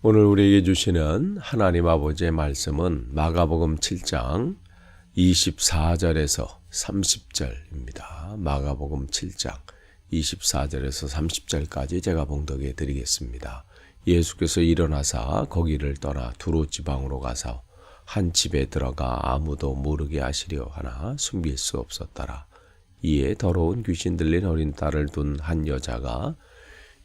오늘 우리에게 주시는 하나님 아버지의 말씀은 마가복음 7장 24절에서 30절입니다. 마가복음 7장 24절에서 30절까지 제가 봉독해 드리겠습니다. 예수께서 일어나사 거기를 떠나 두로 지방으로 가서 한 집에 들어가 아무도 모르게 하시려 하나 숨길 수 없었더라. 이에 더러운 귀신 들린 어린 딸을 둔 한 여자가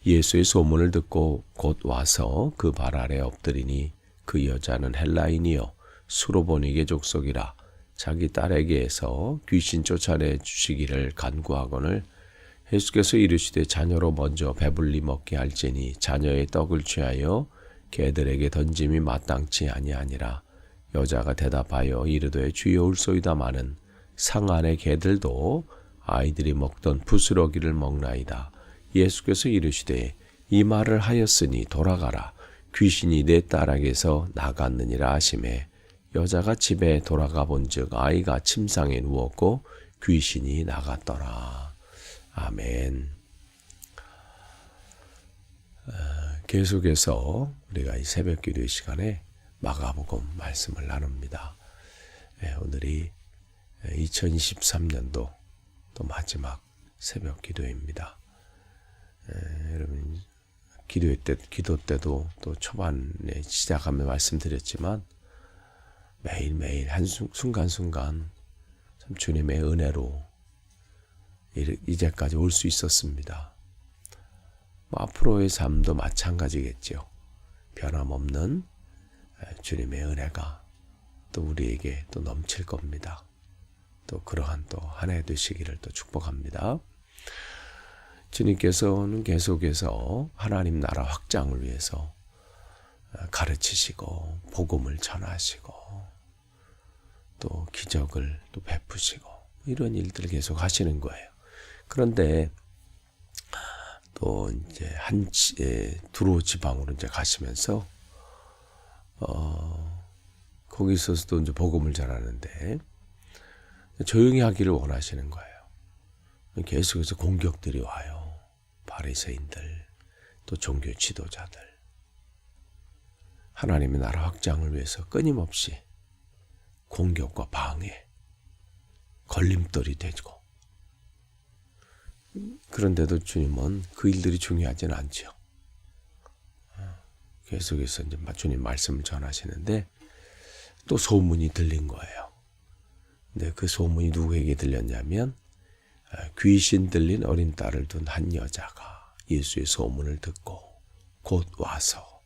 예수의 소문을 듣고 곧 와서 그 발 아래 엎드리니 그 여자는 헬라인이요 수로보니게 족속이라. 자기 딸에게서 귀신 쫓아내 주시기를 간구하거늘 예수께서 이르시되 자녀로 먼저 배불리 먹게 할지니 자녀의 떡을 취하여 개들에게 던짐이 마땅치 아니하니라. 여자가 대답하여 이르되 주여 올소이다마는 상 안의 개들도 아이들이 먹던 부스러기를 먹나이다. 예수께서 이르시되 이 말을 하였으니 돌아가라. 귀신이 내 딸에게서 나갔느니라 하시매 여자가 집에 돌아가 본즉 아이가 침상에 누웠고 귀신이 나갔더라. 아멘. 계속해서 우리가 이 새벽 기도의 시간에 마가복음 말씀을 나눕니다. 오늘이 2023년도 또 마지막 새벽 기도입니다. 여러분 기도 때도 또 초반에 시작하며 말씀드렸지만 매일매일 한 순간순간 참 주님의 은혜로 이제까지 올 수 있었습니다. 앞으로의 삶도 마찬가지겠죠. 변함없는 주님의 은혜가 또 우리에게 또 넘칠 겁니다. 또 그러한 또 한 해 되시기를 또 축복합니다. 주님께서는 계속해서 하나님 나라 확장을 위해서 가르치시고 복음을 전하시고 또 기적을 또 베푸시고 이런 일들을 계속 하시는 거예요. 그런데 또 이제 두로 지방으로 이제 가시면서 거기서도 이제 복음을 전하는데 조용히 하기를 원하시는 거예요. 계속해서 공격들이 와요. 바리새인들, 또 종교 지도자들, 하나님의 나라 확장을 위해서 끊임없이 공격과 방해, 걸림돌이 되고, 그런데도 주님은 그 일들이 중요하지는 않죠. 계속해서 이제 주님 말씀을 전하시는데 또 소문이 들린 거예요. 근데 그 소문이 누구에게 들렸냐면 귀신 들린 어린 딸을 둔 한 여자가 예수의 소문을 듣고 곧 와서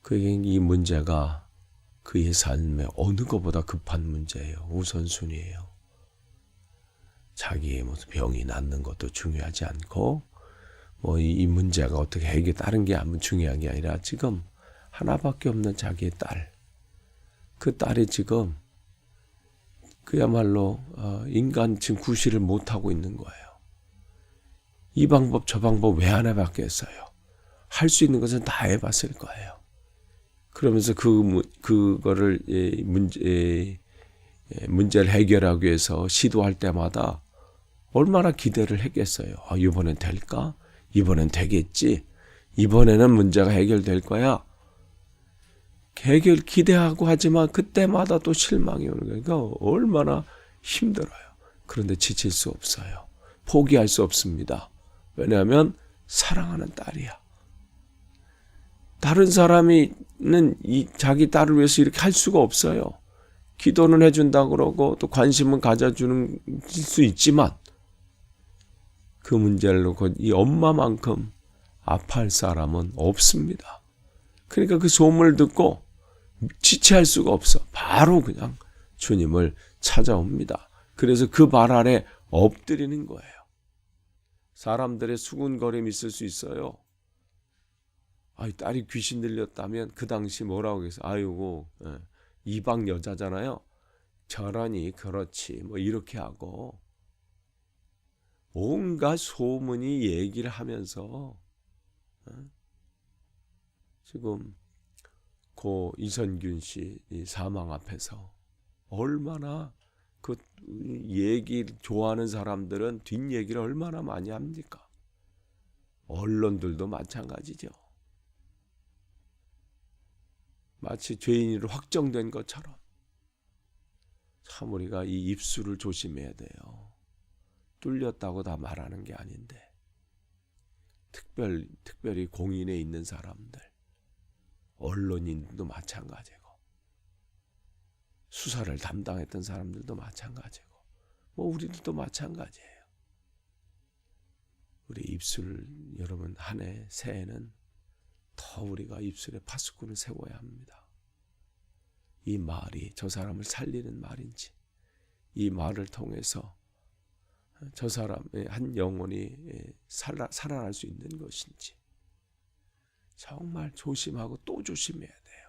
그에게 이 문제가 그의 삶에 어느 것보다 급한 문제예요. 우선순위예요. 자기의 무슨 병이 낫는 것도 중요하지 않고 이 문제가 어떻게 해결 다른 게 아무 중요한 게 아니라 지금 하나밖에 없는 자기의 딸, 그 딸이 지금 그야말로 인간 지금 구실을 못하고 있는 거예요. 이 방법 저 방법 왜 안 해봤겠어요? 할 수 있는 것은 다 해봤을 거예요. 그러면서 그거를 문제를 해결하기 위해서 시도할 때마다 얼마나 기대를 했겠어요. 이번엔 될까? 이번엔 되겠지? 이번에는 문제가 해결될 거야? 기대하고 하지만 그때마다 또 실망이 오는 거예요. 그러니까 얼마나 힘들어요. 그런데 지칠 수 없어요. 포기할 수 없습니다. 왜냐하면 사랑하는 딸이야. 다른 사람은 자기 딸을 위해서 이렇게 할 수가 없어요. 기도는 해준다고 그러고 또 관심은 가져주는 수 있지만 그 문제를 놓고 이 엄마만큼 아파할 사람은 없습니다. 그러니까 그 소문을 듣고 지체할 수가 없어. 바로 그냥 주님을 찾아옵니다. 그래서 그 발 아래 엎드리는 거예요. 사람들의 수군거림이 있을 수 있어요. 딸이 귀신 들렸다면 그 당시 뭐라고 했어요? 아이고 이방 여자잖아요. 저러니 그렇지 이렇게 하고 온갖 소문이 얘기를 하면서 지금 고 이선균 씨 사망 앞에서 얼마나 그 얘기 좋아하는 사람들은 뒷얘기를 얼마나 많이 합니까? 언론들도 마찬가지죠. 마치 죄인으로 확정된 것처럼. 참 우리가 이 입술을 조심해야 돼요. 뚫렸다고 다 말하는 게 아닌데, 특별히 공인에 있는 사람들, 언론인도 마찬가지고, 수사를 담당했던 사람들도 마찬가지고, 우리들도 마찬가지예요. 우리 입술, 여러분, 한 해, 새해는 더 우리가 입술에 파수꾼을 세워야 합니다. 이 말이 저 사람을 살리는 말인지, 이 말을 통해서 저 사람의 한 영혼이 살아날 수 있는 것인지 정말 조심하고 또 조심해야 돼요.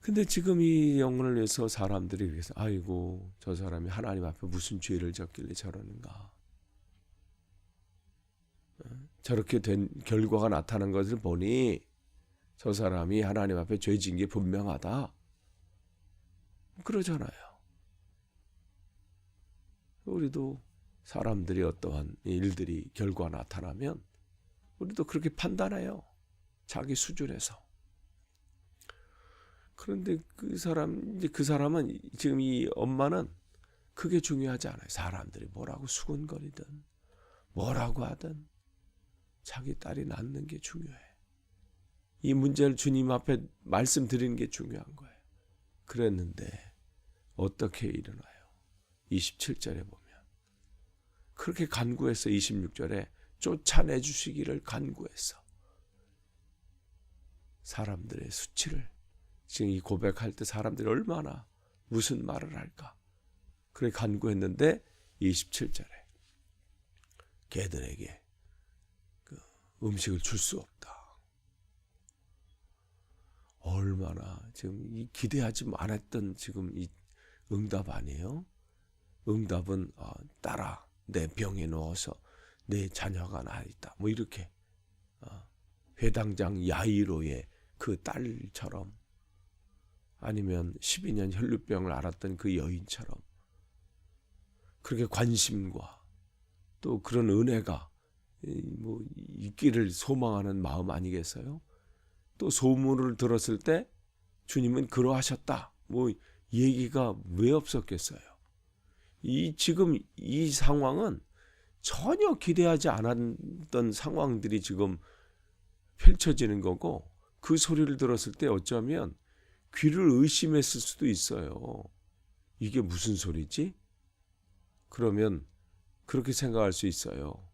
근데 지금 이 영혼을 위해서 사람들이 위해서 아이고 저 사람이 하나님 앞에 무슨 죄를 졌길래 저러는가, 저렇게 된 결과가 나타난 것을 보니 저 사람이 하나님 앞에 죄 지은 게 분명하다, 그러잖아요. 우리도 사람들이 어떠한 일들이 결과 나타나면 우리도 그렇게 판단해요. 자기 수준에서. 그런데 그 사람은 지금 이 엄마는 그게 중요하지 않아요. 사람들이 뭐라고 수군거리든 뭐라고 하든 자기 딸이 낫는 게 중요해. 이 문제를 주님 앞에 말씀드리는 게 중요한 거예요. 그랬는데 어떻게 일어나요? 27절에 보면 그렇게 간구해서 26절에 쫓아내 주시기를 간구해서 사람들의 수치를, 지금 이 고백할 때 사람들이 얼마나 무슨 말을 할까, 그렇게 간구했는데 27절에 걔들에게 그 음식을 줄 수 없다. 얼마나 지금 이 기대하지 않았던 지금 이 응답 아니에요? 응답은 딸아 내 병에 누워서 내 자녀가 나 있다. 이렇게 회당장 야이로의 그 딸처럼, 아니면 12년 혈루병을 앓았던 그 여인처럼 그렇게 관심과 또 그런 은혜가 있기를 소망하는 마음 아니겠어요? 또 소문을 들었을 때 주님은 그러하셨다. 얘기가 왜 없었겠어요? 지금 이 상황은 전혀 기대하지 않았던 상황들이 지금 펼쳐지는 거고, 그 소리를 들었을 때 어쩌면 귀를 의심했을 수도 있어요. 이게 무슨 소리지? 그러면 그렇게 생각할 수 있어요.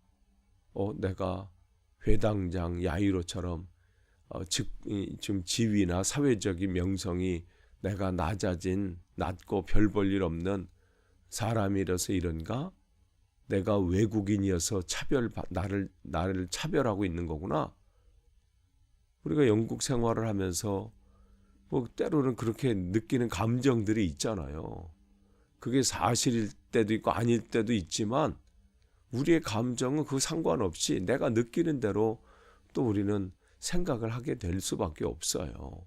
내가 회당장 야이로처럼 지금 지위나 사회적인 명성이 내가 낮고 별 볼 일 없는 사람이라서 이런가? 내가 외국인이어서 나를 차별하고 있는 거구나. 우리가 영국 생활을 하면서 때로는 그렇게 느끼는 감정들이 있잖아요. 그게 사실일 때도 있고 아닐 때도 있지만 우리의 감정은 그 상관없이 내가 느끼는 대로 또 우리는 생각을 하게 될 수밖에 없어요.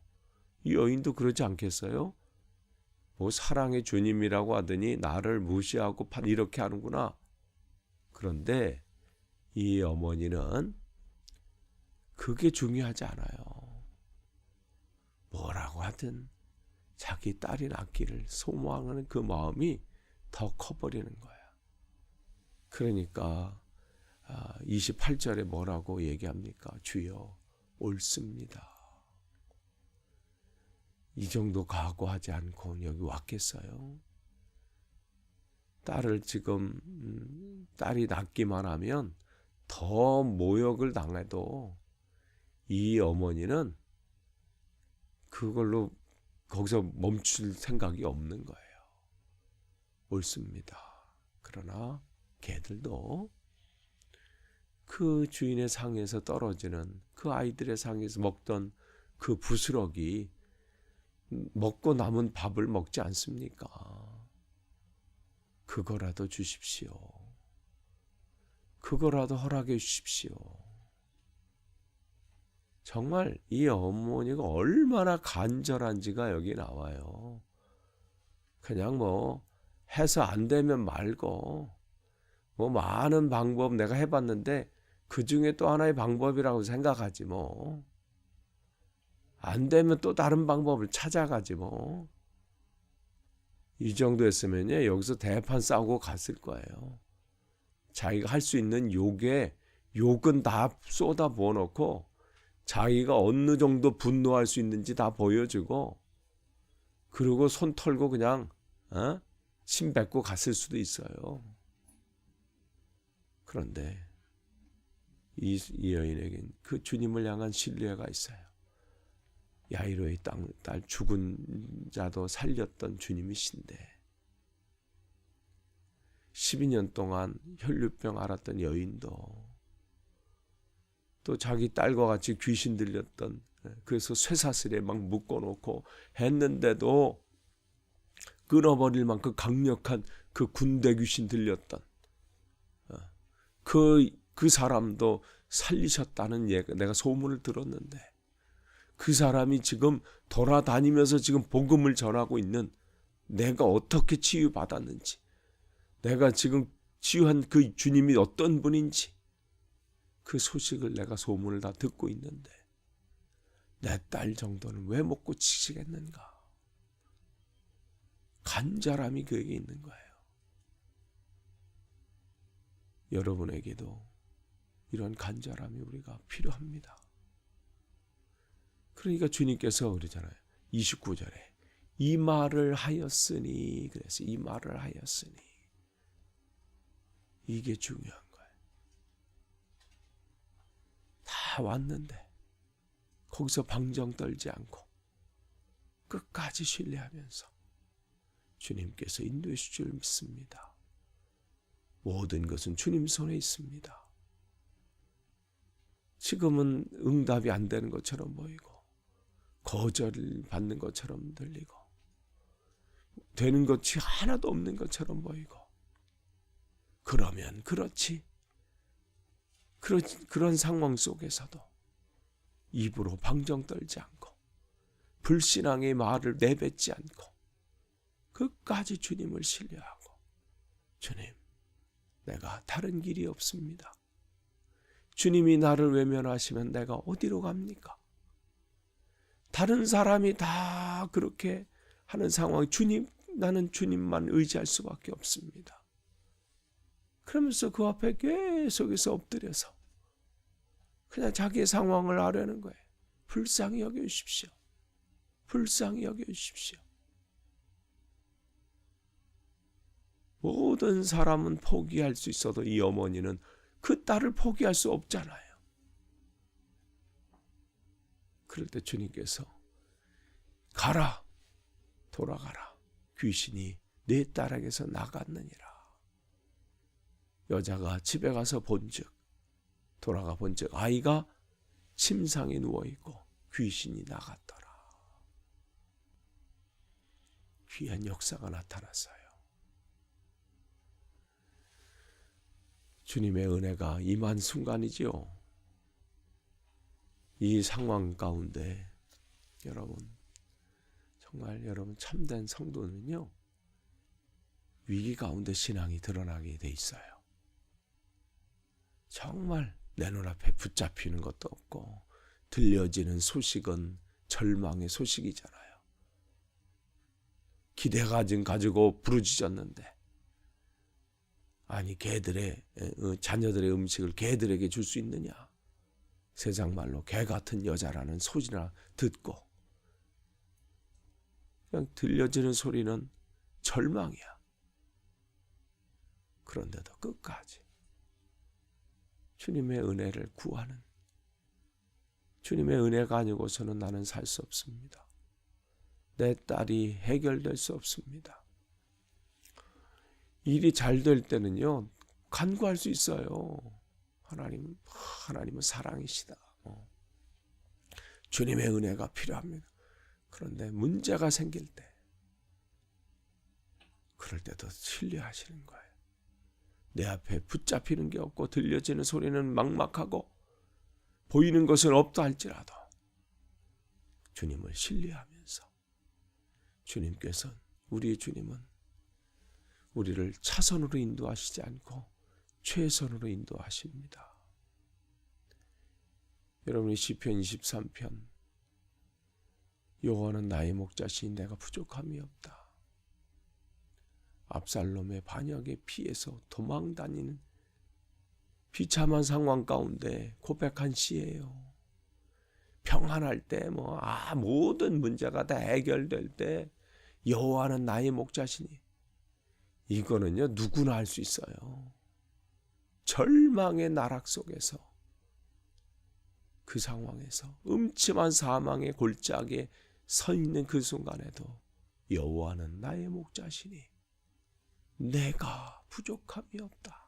이 여인도 그러지 않겠어요? 사랑의 주님이라고 하더니 나를 무시하고 이렇게 하는구나. 그런데 이 어머니는 그게 중요하지 않아요. 뭐라고 하든 자기 딸이 낫기를 소망하는 그 마음이 더 커버리는 거야. 그러니까 28절에 뭐라고 얘기합니까? 주여 옳습니다. 이 정도 각오하지 않고 여기 왔겠어요? 딸을 지금 딸이 낫기만 하면 더 모욕을 당해도 이 어머니는 그걸로 거기서 멈출 생각이 없는 거예요. 옳습니다. 그러나 개들도 그 주인의 상에서 떨어지는 그 아이들의 상에서 먹던 그 부스러기, 먹고 남은 밥을 먹지 않습니까? 그거라도 주십시오. 그거라도 허락해 주십시오. 정말 이 어머니가 얼마나 간절한지가 여기 나와요. 그냥 해서 안 되면 말고 많은 방법 내가 해봤는데 그 중에 또 하나의 방법이라고 생각하지 안 되면 또 다른 방법을 찾아가지 뭐. 이 정도였으면요 여기서 대판 싸우고 갔을 거예요. 자기가 할 수 있는 욕은 다 쏟아 부어놓고 자기가 어느 정도 분노할 수 있는지 다 보여주고 그리고 손 털고 그냥 침 뱉고 갔을 수도 있어요. 그런데 이 여인에겐 그 주님을 향한 신뢰가 있어요. 야이로의 딸 죽은 자도 살렸던 주님이신데 12년 동안 혈류병 앓았던 여인도 또 자기 딸과 같이 귀신 들렸던 그래서 쇠사슬에 막 묶어놓고 했는데도 끊어버릴 만큼 강력한 그 군대 귀신 들렸던 그 사람도 살리셨다는 얘기 내가 소문을 들었는데 그 사람이 지금 돌아다니면서 지금 복음을 전하고 있는 내가 어떻게 치유받았는지 내가 지금 치유한 그 주님이 어떤 분인지 그 소식을 내가 소문을 다 듣고 있는데 내 딸 정도는 왜 못 고치시겠는가? 간절함이 그에게 있는 거예요. 여러분에게도 이런 간절함이 우리가 필요합니다. 그러니까 주님께서 그러잖아요. 29절에 이 말을 하였으니 그래서 이 말을 하였으니 이게 중요한 거예요. 다 왔는데 거기서 방정 떨지 않고 끝까지 신뢰하면서 주님께서 인도해 주실 줄 믿습니다. 모든 것은 주님 손에 있습니다. 지금은 응답이 안 되는 것처럼 보이고 거절을 받는 것처럼 들리고 되는 것이 하나도 없는 것처럼 보이고 그러면 그렇지. 그런 상황 속에서도 입으로 방정 떨지 않고 불신앙의 말을 내뱉지 않고 끝까지 주님을 신뢰하고 주님, 내가 다른 길이 없습니다. 주님이 나를 외면하시면 내가 어디로 갑니까? 다른 사람이 다 그렇게 하는 상황, 나는 주님만 의지할 수밖에 없습니다. 그러면서 그 앞에 계속해서 엎드려서 그냥 자기의 상황을 아뢰는 거예요. 불쌍히 여겨주십시오. 불쌍히 여겨주십시오. 모든 사람은 포기할 수 있어도 이 어머니는 그 딸을 포기할 수 없잖아요. 그럴 때 주님께서 가라, 돌아가라. 귀신이 내 딸에게서 나갔느니라. 여자가 집에 가서 본즉 돌아가 본즉 아이가 침상에 누워있고 귀신이 나갔더라. 귀한 역사가 나타났어요. 주님의 은혜가 임한 순간이지요. 이 상황 가운데 여러분, 정말 여러분 참된 성도는요, 위기 가운데 신앙이 드러나게 돼 있어요. 정말 내 눈앞에 붙잡히는 것도 없고 들려지는 소식은 절망의 소식이잖아요. 기대가 가지고 부르짖었는데 아니 개들의 자녀들의 음식을 개들에게 줄 수 있느냐. 세상 말로 개 같은 여자라는 소리나 듣고 그냥 들려지는 소리는 절망이야. 그런데도 끝까지 주님의 은혜를 구하는, 주님의 은혜가 아니고서는 나는 살 수 없습니다. 내 딸이 해결될 수 없습니다. 일이 잘 될 때는요, 간구할 수 있어요. 하나님은 사랑이시다. 주님의 은혜가 필요합니다. 그런데 문제가 생길 때, 그럴 때도 신뢰하시는 거예요. 내 앞에 붙잡히는 게 없고 들려지는 소리는 막막하고 보이는 것은 없다 할지라도 주님을 신뢰하면서 주님께서는, 우리의 주님은 우리를 차선으로 인도하시지 않고 최선으로 인도하십니다. 여러분이 시편 23편 여호와는 나의 목자시니 내가 부족함이 없다. 압살롬의 반역에 피해서 도망다니는 비참한 상황 가운데 고백한 시예요. 평안할 때 모든 문제가 다 해결될 때 여호와는 나의 목자시니, 이거는요 누구나 할 수 있어요. 절망의 나락 속에서, 그 상황에서 음침한 사망의 골짜기에 서 있는 그 순간에도 여호와는 나의 목자시니 내가 부족함이 없다.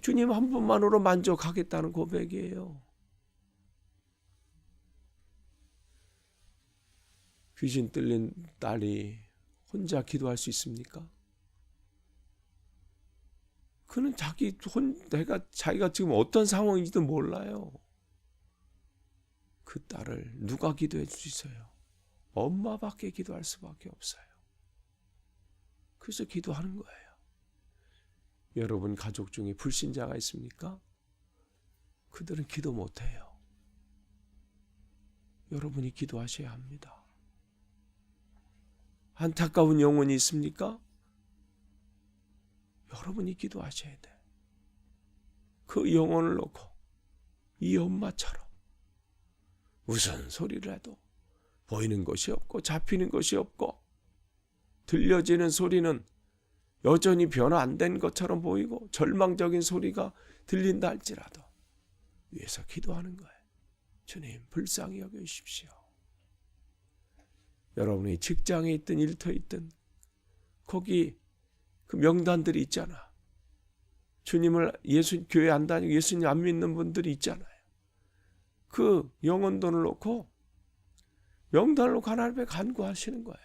주님 한 분만으로 만족하겠다는 고백이에요. 귀신 들린 딸이 혼자 기도할 수 있습니까? 그는 자기가 지금 어떤 상황인지도 몰라요. 그 딸을 누가 기도해 줄 수 있어요? 엄마밖에 기도할 수밖에 없어요. 그래서 기도하는 거예요. 여러분 가족 중에 불신자가 있습니까? 그들은 기도 못해요. 여러분이 기도하셔야 합니다. 안타까운 영혼이 있습니까? 여러분이 기도하셔야 돼. 그 영혼을 놓고 이 엄마처럼 무슨 소리를 해도 보이는 것이 없고 잡히는 것이 없고 들려지는 소리는 여전히 변화 안 된 것처럼 보이고 절망적인 소리가 들린다 할지라도 위에서 기도하는 거예요. 주님 불쌍히 여겨주십시오. 여러분이 직장에 있든 일터에 있든 거기 그 명단들이 있잖아. 주님을 교회 안 다니고 예수님 안 믿는 분들이 있잖아요. 그 영혼돈을 놓고 명단을 놓고 하나님 앞에 간구하시는 거예요.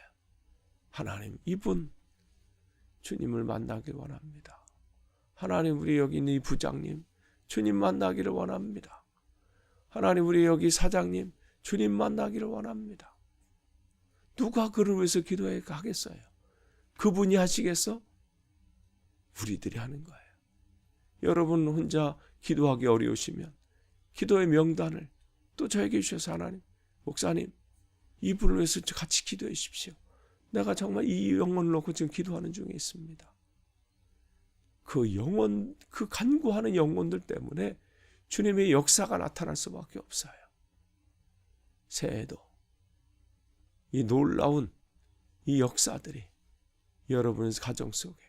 하나님 이분 주님을 만나길 원합니다. 하나님 우리 여기 있는 이 부장님 주님 만나기를 원합니다. 하나님 우리 여기 사장님 주님 만나기를 원합니다. 누가 그를 위해서 기도해 하겠어요? 그분이 하시겠어? 우리들이 하는 거예요. 여러분 혼자 기도하기 어려우시면 기도의 명단을 또 저에게 주셔서 하나님, 목사님 이분을 위해서 같이 기도해 주십시오. 내가 정말 이 영혼을 놓고 지금 기도하는 중에 있습니다. 그 영혼, 그 간구하는 영혼들 때문에 주님의 역사가 나타날 수밖에 없어요. 새해에도 이 놀라운 이 역사들이 여러분의 가정 속에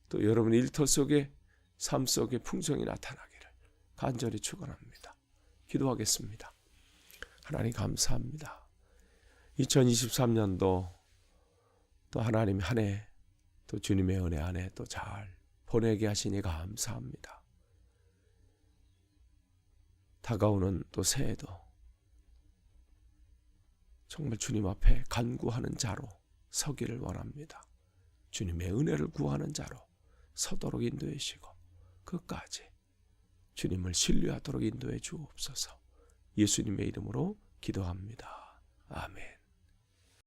또 여러분의 일터 속에 삶 속에 풍성히 나타나기를 간절히 축원합니다. 기도하겠습니다. 하나님 감사합니다. 2023년도 또 하나님 한 해 또 주님의 은혜 안에 또 잘 보내게 하시니 감사합니다. 다가오는 또 새해도 정말 주님 앞에 간구하는 자로 서기를 원합니다. 주님의 은혜를 구하는 자로 서도록 인도해 주시고 끝까지 주님을 신뢰하도록 인도해 주옵소서. 예수님의 이름으로 기도합니다. 아멘.